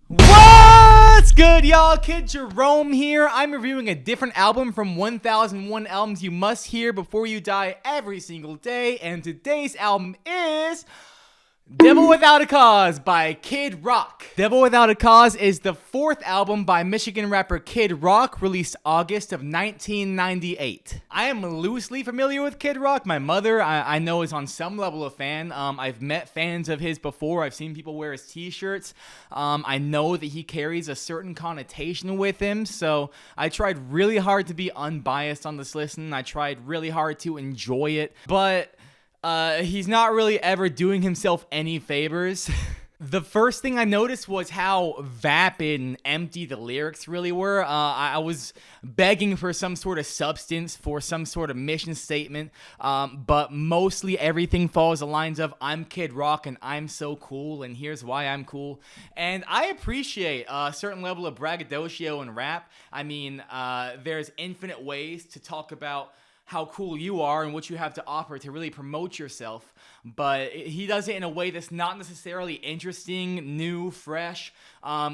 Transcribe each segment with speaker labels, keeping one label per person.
Speaker 1: What's good, y'all? Kid Jerome here. I'm reviewing a different album from 1001 Albums You Must Hear Before You Die Every Single Day, and today's album is Devil Without a Cause by Kid Rock. Devil Without a Cause is the fourth album by Michigan rapper Kid Rock, released August of 1998. I am loosely familiar with Kid Rock. My mother, I know, is on some level a fan. I've met fans of his before. I've seen people wear his t-shirts. I know that he carries a certain connotation with him, so I tried really hard to be unbiased on this listen. I tried really hard to enjoy it, but he's not really ever doing himself any favors. The first thing I noticed was how vapid and empty the lyrics really were. I was begging for some sort of substance, for some sort of mission statement, but mostly everything follows the lines of, I'm Kid Rock and I'm so cool and here's why I'm cool. And I appreciate a certain level of braggadocio in rap. I mean, there's infinite ways to talk about how cool you are and what you have to offer to really promote yourself, but he does it in a way that's not necessarily interesting, new, fresh.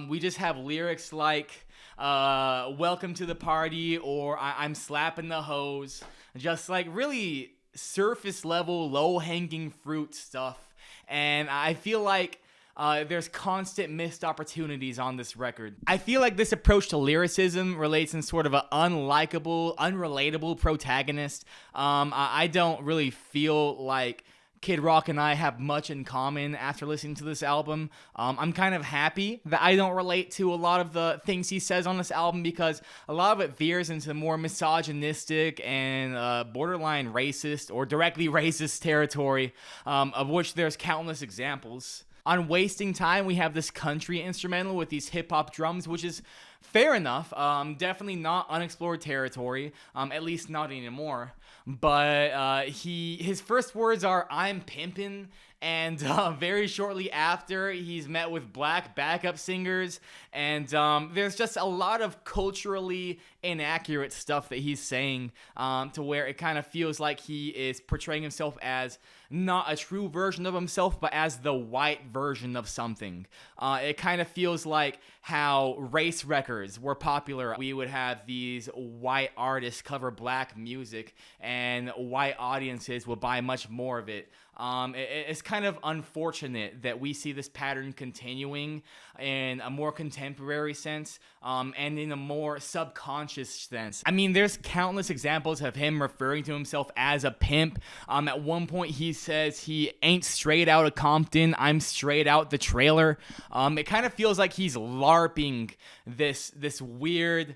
Speaker 1: We just have lyrics like welcome to the party, or I'm slapping the hose, just like really surface level, low-hanging fruit stuff. And I feel like there's constant missed opportunities on this record. I feel like this approach to lyricism relates in sort of an unlikable, unrelatable protagonist. I don't really feel like Kid Rock and I have much in common after listening to this album. I'm kind of happy that I don't relate to a lot of the things he says on this album, because a lot of it veers into more misogynistic and borderline racist or directly racist territory, of which there's countless examples. On Wasting Time, we have this country instrumental with these hip-hop drums, which is fair enough. Definitely not unexplored territory, at least not anymore. But his first words are, I'm pimpin', and very shortly after, he's met with black backup singers, and there's just a lot of culturally inaccurate stuff that he's saying, to where it kind of feels like he is portraying himself as not a true version of himself, but as the white version of something. It kind of feels like how race records were popular. We would have these white artists cover black music, and white audiences would buy much more of it. It's kind of unfortunate that we see this pattern continuing in a more contemporary sense, and in a more subconscious sense. I mean, there's countless examples of him referring to himself as a pimp. At one point, he says he ain't straight out of Compton, I'm straight out the trailer. It kind of feels like he's LARPing this weird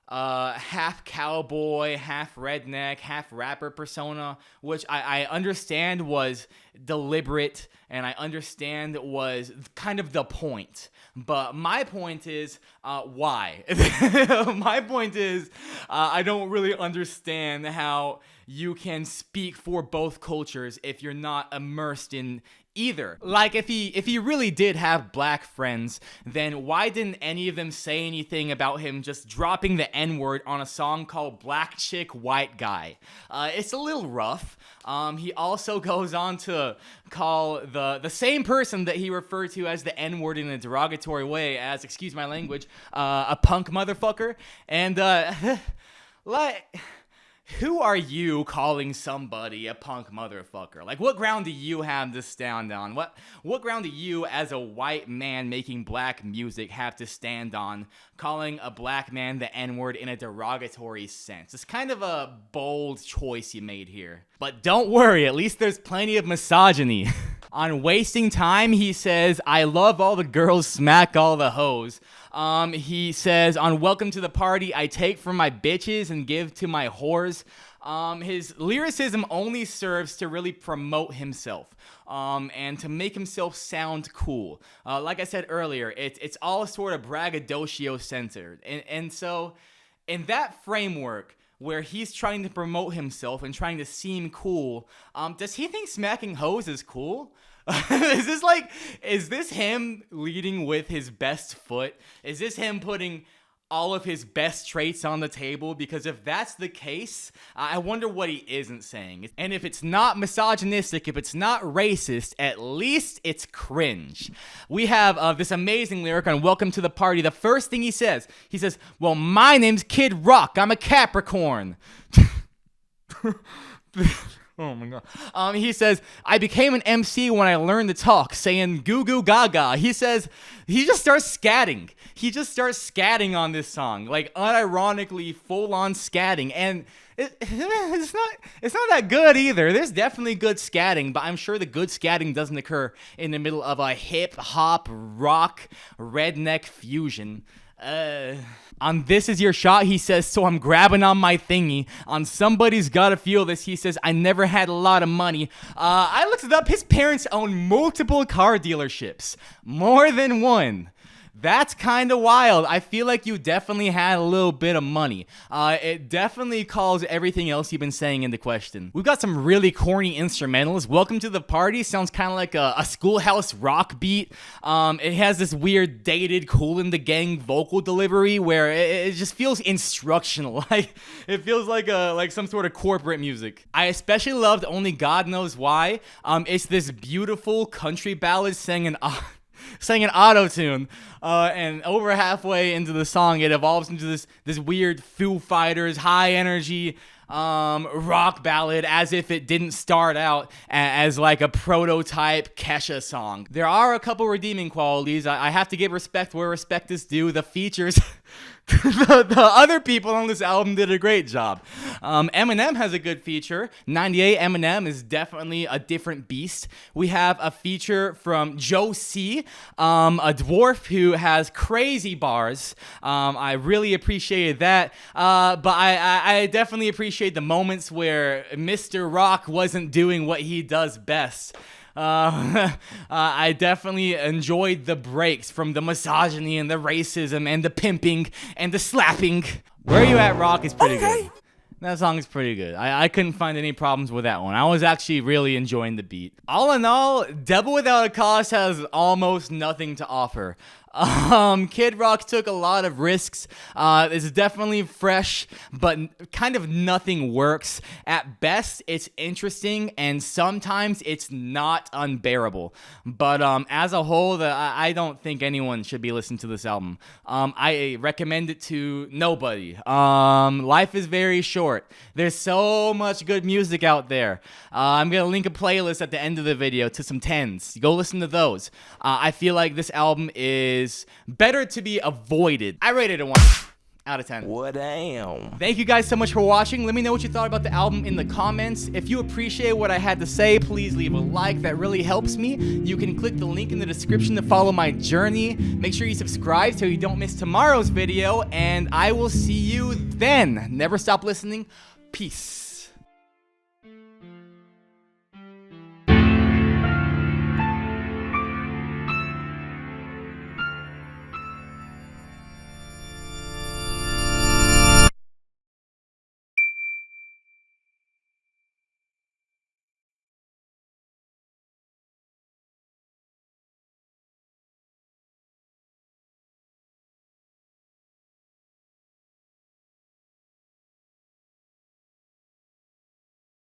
Speaker 1: half cowboy, half redneck, half rapper persona, which I understand was deliberate, and I understand was kind of the point. But my point is, why? My point is, I don't really understand how you can speak for both cultures if you're not immersed in either. Like, if he really did have black friends, then why didn't any of them say anything about him just dropping the N-word on a song called Black Chick White Guy? It's a little rough. He also goes on to call the same person that he referred to as the N-word in a derogatory way as, excuse my language, a punk motherfucker. And like, who are you calling somebody a punk motherfucker? Like, what ground do you have to stand on? What ground do you, as a white man making black music, have to stand on calling a black man the N-word in a derogatory sense? It's kind of a bold choice you made here. But don't worry, at least there's plenty of misogyny. On Wasting Time, he says, I love all the girls, smack all the hoes. He says, on Welcome to the Party, I take from my bitches and give to my whores. His lyricism only serves to really promote himself, and to make himself sound cool. Like I said earlier, it's all sort of braggadocio centered. And so, in that framework, where he's trying to promote himself and trying to seem cool, does he think smacking hoes is cool? Is this him leading with his best foot? Is this him putting all of his best traits on the table, because if that's the case, I wonder what he isn't saying. And if it's not misogynistic, if it's not racist, at least it's cringe. We have this amazing lyric on Welcome to the Party. The first thing he says, well, my name's Kid Rock. I'm a Capricorn. Oh my god. He says, I became an MC when I learned to talk, saying goo goo gaga. He says, he just starts scatting. He just starts scatting on this song, like unironically full on scatting. And it's not that good either. There's definitely good scatting, but I'm sure the good scatting doesn't occur in the middle of a hip hop rock redneck fusion. On This Is Your Shot, he says, so I'm grabbing on my thingy. On Somebody's Gotta Feel This, he says, I never had a lot of money. I looked it up. His parents own multiple car dealerships. More than one. That's kind of wild. I feel like you definitely had a little bit of money. It definitely calls everything else you've been saying into question. We've got some really corny instrumentals. Welcome to the Party sounds kind of like a Schoolhouse Rock beat. It has this weird dated Kool and the Gang vocal delivery where it just feels instructional. Like it feels like some sort of corporate music. I especially loved Only God Knows Why. It's this beautiful country ballad sang in auto-tune, and over halfway into the song, it evolves into this weird Foo Fighters high energy rock ballad, as if it didn't start out as like a prototype Kesha song. There are a couple redeeming qualities. I have to give respect where respect is due. The features, the other people on this album did a great job. Eminem has a good feature. 98 Eminem is definitely a different beast. We have a feature from Joe C, a dwarf who has crazy bars. I really appreciated that. But I definitely appreciate the moments where Mr. Rock wasn't doing what he does best. I definitely enjoyed the breaks from the misogyny and the racism and the pimping and the slapping. Where You At Rock is pretty good. That song is pretty good. I couldn't find any problems with that one. I was actually really enjoying the beat. All in all, Devil Without a Cause has almost nothing to offer. Kid Rock took a lot of risks. It's definitely fresh, but kind of nothing works. At best, it's interesting, and sometimes it's not unbearable. But as a whole, I don't think anyone should be listening to this album. I recommend it to nobody. Life is very short. There's so much good music out there. I'm going to link a playlist at the end of the video to some 10s. Go listen to those. I feel like this album is better to be avoided. I rated it 1 out of 10.
Speaker 2: What damn.
Speaker 1: Thank you guys so much for watching. Let me know what you thought about the album in the comments. If you appreciate what I had to say, please leave a like. That really helps me. You can click the link in the description to follow my journey. Make sure you subscribe so you don't miss tomorrow's video, and I will see you then. Never stop listening. Peace.